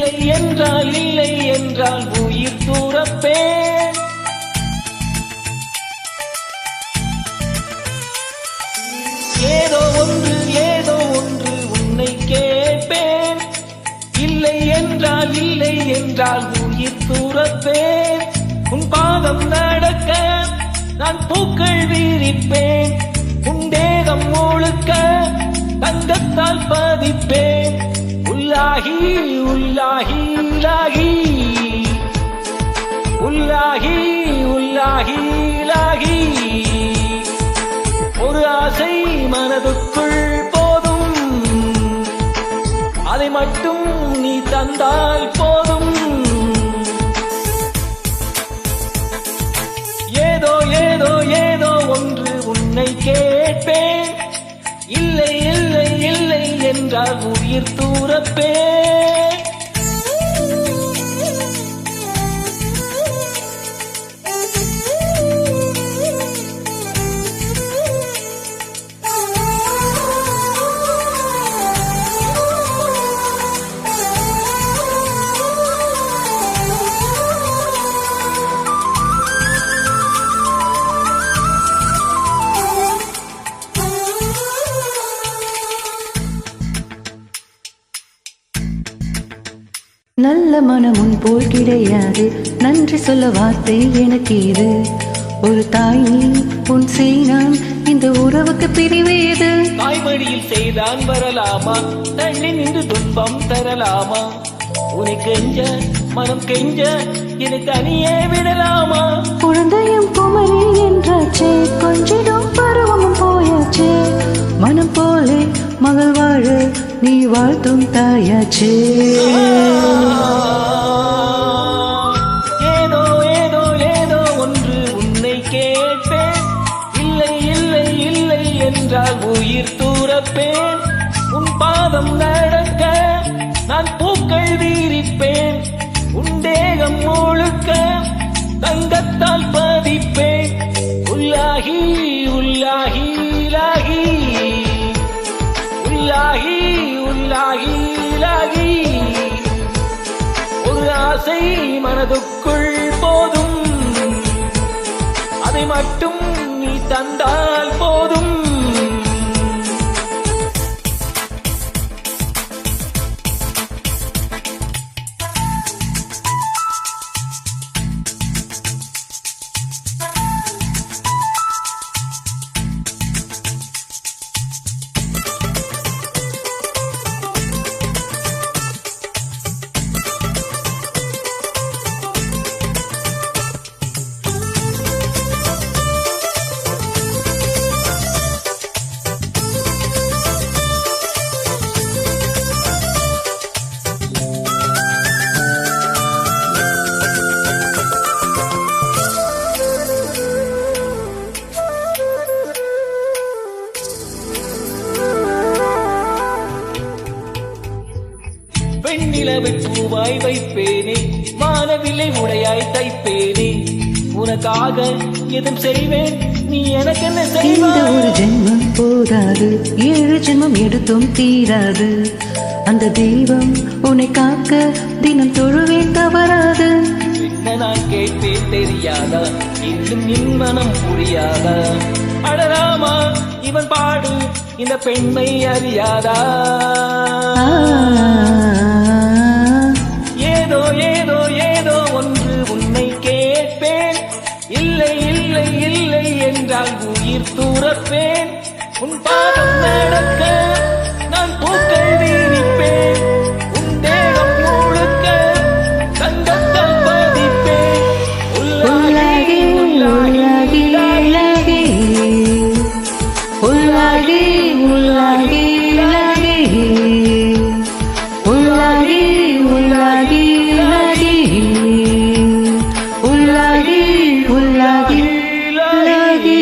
இல்லை என்றால் உயிர் தூரப்பேன். ஏதோ ஒன்று உன்னை கேட்பேன். இல்லை என்றால் உயிர் தூரப்பேன். உன் பாதம் நடக்க நான் பூக்கள் வீரிப்பேன். உன் தேகம் முழுக்க தங்கத்தால் பதிப்பேன். உள்ளாகி உள்ளாகி உள்ளாகி உள்ளாகி உள்ளாகி உள்ளாகி ஒரு ஆசை மனதுக்குள் போதும். அதை மட்டும் நீ தந்தால் போதும். ஏதோ ஏதோ ஏதோ ஒன்று உன்னை கேட்பேன். இல்லை என்றால் உயிர் தூரப்பேன். நல்ல மனம் உன் போல் கிடையாது. நன்றி சொல்ல வார்த்தை எனக்கு இது. ஒரு தாய் நீ உன் செய்தான் இந்த உறவுக்கு பிரிவேது. தாய்மடியில் செய்தான் வரலாமா? தள்ளி நின்று துன்பம் தரலாமா? உன்னை கெஞ்ச மனம் கெஞ்ச எனக்கு அணியே விடலாமா? குழந்தையும் குமரி என்றாச்சே, கொஞ்சிடும் பருவமும் போயாச்சே. மனம் போலே மகள் வாழ நீ வாழ்த்தும் தாயாச்சே. ஏதோ ஏதோ ஏதோ ஒன்று உன்னை கேட்பேன். இல்லை என்றால் உயிர் தூரப்பேன். உன் பாதம் நடக்க நான் பூக்கள் வீரிப்பேன். உன் தேகம் முழுக்க தங்கத்தால் பதிப்பேன். உள்ளாகி உள்ளாகி உள்ளாகி உள்ளாகி உள்ளாகி உள்ளாகி ஒரு ஆசை மனதுக்குள் போதும். அதை மட்டும் நீ தந்தால் போதும். வெண்ணிலவை பூவாய் வைப்பேனே, மானவில்லை உடையாய் தைப்பேனே. உனக்காக எதுவும் செய்வேன், நீ எனக்கு என்ன செய்வாய்? ஒரு ஜென்மம் போதாது, 7 ஜென்மம் எடுத்தும் தீராது. அந்த தெய்வம் உன்னை காக்க தினம் தொழுவேன் தவறாது. என்ன நான் கேட்பேன் தெரியாதா? இன்னும் என் மனம் புரியாதா? அடராமா இவன் பாடு இந்த பெண்மை அறியாதா? ஏதோ ஏதோ ஏதோ ஒன்று உன்னை கேட்பேன். இல்லை என்றால் உயிர் தூரப்பேன். உன் பாதம் நடக்க நான் பூக்கள் வீரிப்பேன். உன் தேகம் முழுக்க தங்கத்தால் பதிப்பேன். உள்ளாகி உள்ளாகி உள்ளாகி உள்ளாகி உள்ளாகி உள்ளாகி உள்ளாகி உள்ளாகி உள்ளாகி உள்ளாகி உள்ளாகி உள்ளாகி.